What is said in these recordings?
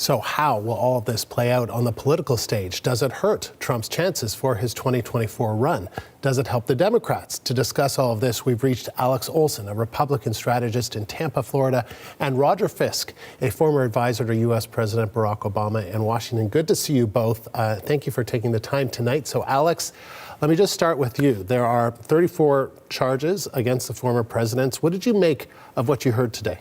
So how will all of this play out on the political stage? Does it hurt Trump's chances for his 2024 run? Does it help the Democrats? To discuss all of this, we've reached Alex Olson, a Republican strategist in Tampa, Florida, and Roger Fisk, a former advisor to U.S. President Barack Obama in Washington. Good to see you both. Thank you for taking the time tonight. So, Alex, let me just start with you. There are 34 charges against the former presidents. What did you make of what you heard today?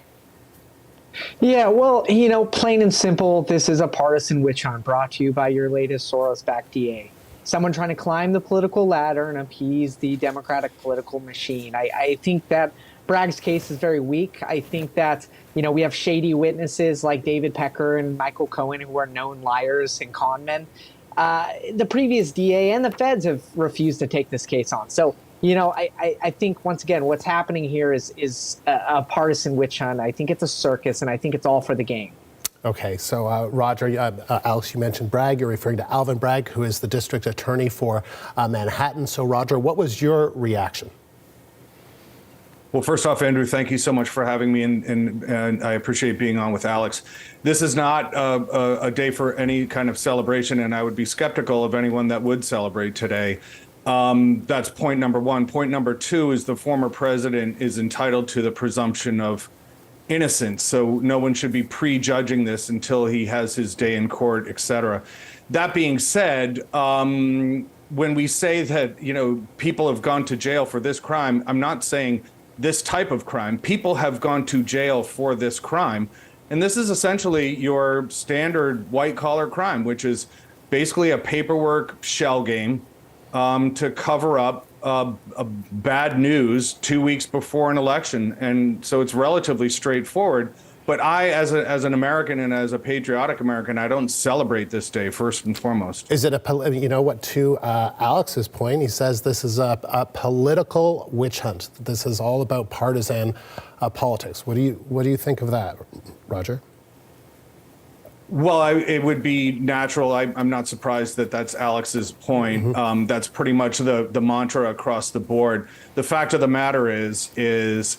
Yeah, well, plain and simple, this is a partisan witch hunt brought to you by your latest Soros-backed DA. Someone trying to climb the political ladder and appease the Democratic political machine. I think that Bragg's case is very weak. I think that, we have shady witnesses like David Pecker and Michael Cohen who are known liars and con men. The previous DA and the feds have refused to take this case on. So, I think, once again, what's happening here is a partisan witch hunt. I think it's a circus, and I think it's all for the game. Okay, so Roger, Alex, you mentioned Bragg. You're referring to Alvin Bragg, who is the district attorney for Manhattan. So, Roger, what was your reaction? Well, first off, Andrew, thank you so much for having me, and I appreciate being on with Alex. This is not a day for any kind of celebration, and I would be skeptical of anyone that would celebrate today. That's point number one. Point number two is the former president is entitled to the presumption of innocence. So no one should be prejudging this until he has his day in court, et cetera. That being said, when we say that, people have gone to jail for this crime, I'm not saying this type of crime. People have gone to jail for this crime. And this is essentially your standard white collar crime, which is basically a paperwork shell game to cover up bad news 2 weeks before an election. And so it's relatively straightforward. But I, as an American and as a patriotic American, I don't celebrate this day, first and foremost. Is it to Alex's point, he says this is a political witch hunt. This is all about partisan politics. What do you think of that, Roger? Well, it would be natural. I'm not surprised that that's Alex's point. Mm-hmm. That's pretty much the mantra across the board. The fact of the matter is,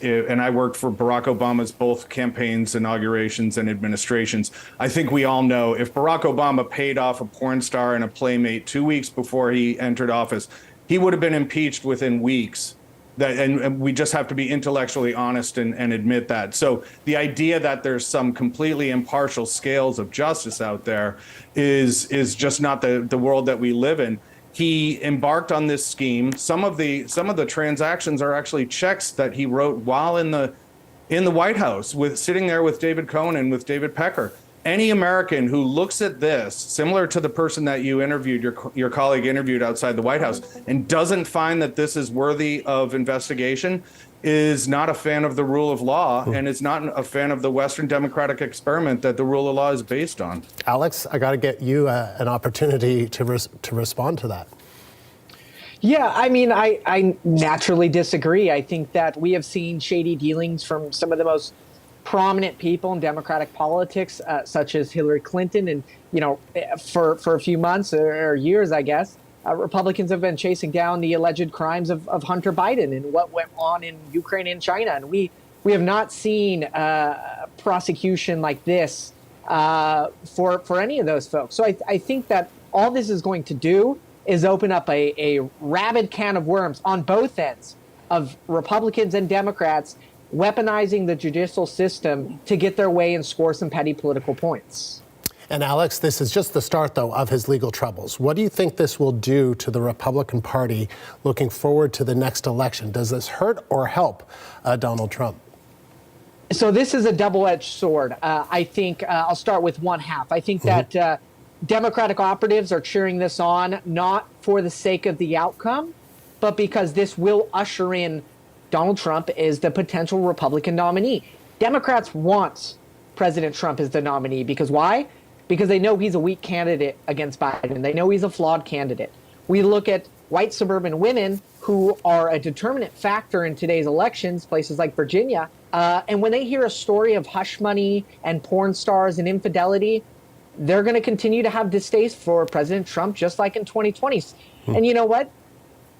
and I worked for Barack Obama's both campaigns, inaugurations, and administrations. I think we all know if Barack Obama paid off a porn star and a playmate 2 weeks before he entered office, he would have been impeached within weeks. And we just have to be intellectually honest and admit that. So the idea that there's some completely impartial scales of justice out there is just not the world that we live in. He embarked on this scheme. Some of the transactions are actually checks that he wrote while in the White House, sitting there with David Cohen and with David Pecker. Any American who looks at this, similar to the person that you interviewed, your colleague interviewed outside the White House, and doesn't find that this is worthy of investigation, is not a fan of the rule of law and is not a fan of the Western democratic experiment that the rule of law is based on. Alex, I got to get you an opportunity to respond to that. Yeah, I naturally disagree. I think that we have seen shady dealings from some of the most prominent people in Democratic politics, such as Hillary Clinton. And, for a few months or years, I guess, Republicans have been chasing down the alleged crimes of Hunter Biden and what went on in Ukraine and China. And we have not seen prosecution like this for any of those folks. So I think that all this is going to do is open up a rabid can of worms on both ends of Republicans and Democrats weaponizing the judicial system to get their way and score some petty political points. And Alex, this is just the start, though, of his legal troubles. What do you think this will do to the Republican Party looking forward to the next election? Does this hurt or help Donald Trump? So this is a double-edged sword. I think I'll start with one half. I think that Democratic operatives are cheering this on, not for the sake of the outcome, but because this will usher in Donald Trump is the potential Republican nominee. Democrats want President Trump as the nominee because why? Because they know he's a weak candidate against Biden. They know he's a flawed candidate. We look at white suburban women who are a determinant factor in today's elections, places like Virginia, and when they hear a story of hush money and porn stars and infidelity, they're going to continue to have distaste for President Trump, just like in 2020. And you know what?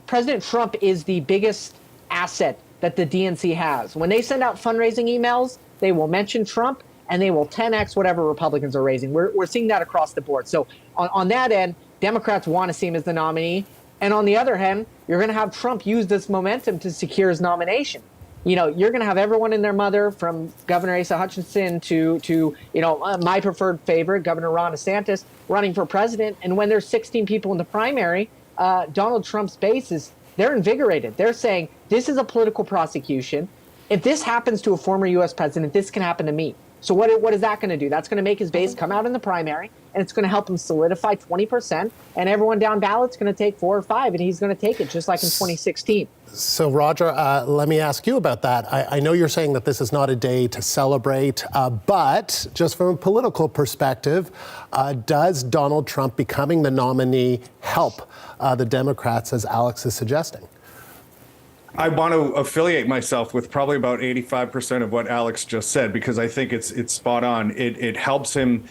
President Trump is the biggest asset that the DNC has. When they send out fundraising emails, they will mention Trump, and they will 10x whatever Republicans are raising. We're seeing that across the board. So on that end, Democrats want to see him as the nominee. And on the other hand, you're going to have Trump use this momentum to secure his nomination. You know, you're going to have everyone and their mother, from Governor Asa Hutchinson to my preferred favorite, Governor Ron DeSantis, running for president. And when there's 16 people in the primary, Donald Trump's base they're invigorated. They're saying, this is a political prosecution. If this happens to a former U.S. president, this can happen to me. So what is that going to do? That's going to make his base come out in the primary, and it's going to help him solidify 20%, and everyone down ballot's going to take 4 or 5, and he's going to take it just like in 2016. So, Roger, let me ask you about that. I know you're saying that this is not a day to celebrate, but just from a political perspective, does Donald Trump becoming the nominee help the Democrats, as Alex is suggesting? I want to affiliate myself with probably about 85% of what Alex just said, because I think it's spot on. It helps him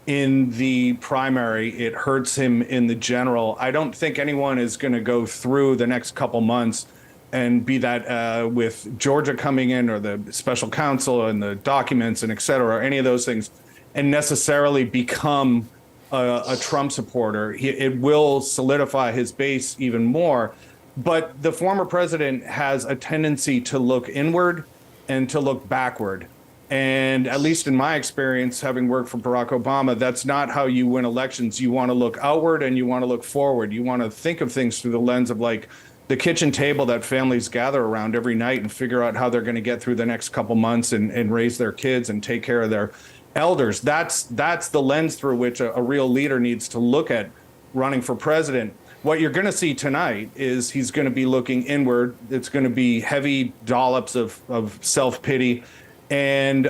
in the primary. It hurts him in the general. I don't think anyone is going to go through the next couple months, and be that with Georgia coming in, or the special counsel and the documents and et cetera, or any of those things, and necessarily become a Trump supporter. It will solidify his base even more. But the former president has a tendency to look inward and to look backward. And at least in my experience, having worked for Barack Obama, that's not how you win elections. You want to look outward and you want to look forward. You want to think of things through the lens of like the kitchen table that families gather around every night and figure out how they're going to get through the next couple months and raise their kids and take care of their elders. That's the lens through which a real leader needs to look at running for president. What you're going to see tonight is he's going to be looking inward. It's going to be heavy dollops of self-pity and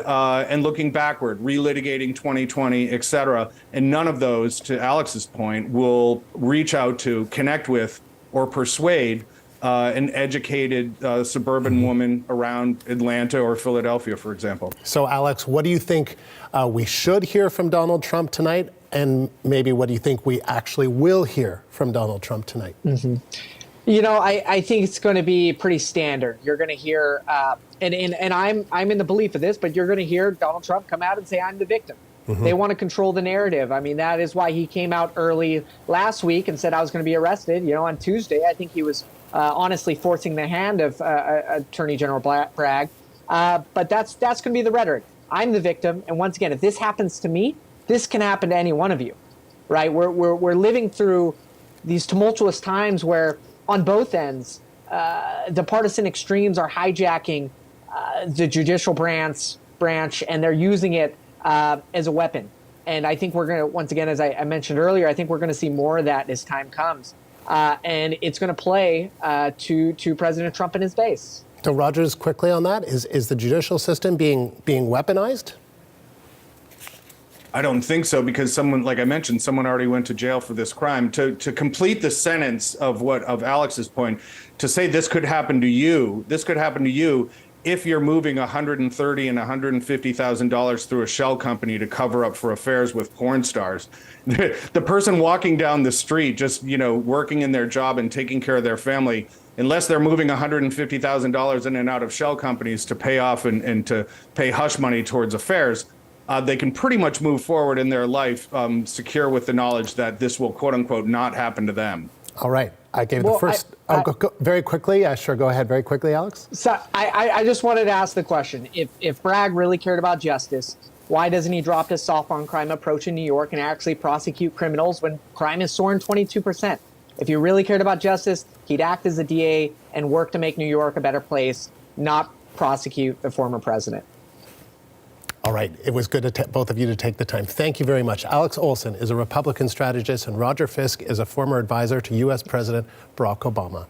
looking backward, relitigating 2020, et cetera. And none of those, to Alex's point, will reach out to, connect with, or persuade an educated suburban woman around Atlanta or Philadelphia, for example. So, Alex, what do you think we should hear from Donald Trump tonight? And maybe what do you think we actually will hear from Donald Trump tonight? Mm-hmm. You know, I think it's going to be pretty standard. You're going to hear, and I'm in the belief of this, but you're going to hear Donald Trump come out and say, I'm the victim. Mm-hmm. They want to control the narrative. I mean, that is why he came out early last week and said I was going to be arrested. You know, on Tuesday, I think he was honestly forcing the hand of Attorney General Bragg. But that's going to be the rhetoric. I'm the victim. And once again, if this happens to me, this can happen to any one of you, right? We're living through these tumultuous times where on both ends, the partisan extremes are hijacking the judicial branch, and they're using it as a weapon. And I think we're going to, once again, as I mentioned earlier, I think we're going to see more of that as time comes. And it's going to play to President Trump and his base. So, Rogers, quickly on that, is the judicial system being weaponized? I don't think so, because someone, like I mentioned, someone already went to jail for this crime. To complete the sentence of Alex's point, to say this could happen to you if you're moving $130,000 and $150,000 through a shell company to cover up for affairs with porn stars. The person walking down the street, just working in their job and taking care of their family, unless they're moving $150,000 in and out of shell companies to pay off and to pay hush money towards affairs, they can pretty much move forward in their life secure with the knowledge that this will, quote unquote, not happen to them. All right. I gave the first. Go very quickly. Sure. Go ahead very quickly, Alex. So I just wanted to ask the question. If Bragg really cared about justice, why doesn't he drop his soft on crime approach in New York and actually prosecute criminals when crime is soaring 22%? If he really cared about justice, he'd act as a DA and work to make New York a better place, not prosecute the former president. All right. It was good to both of you to take the time. Thank you very much. Alex Olson is a Republican strategist, and Roger Fisk is a former advisor to U.S. President Barack Obama.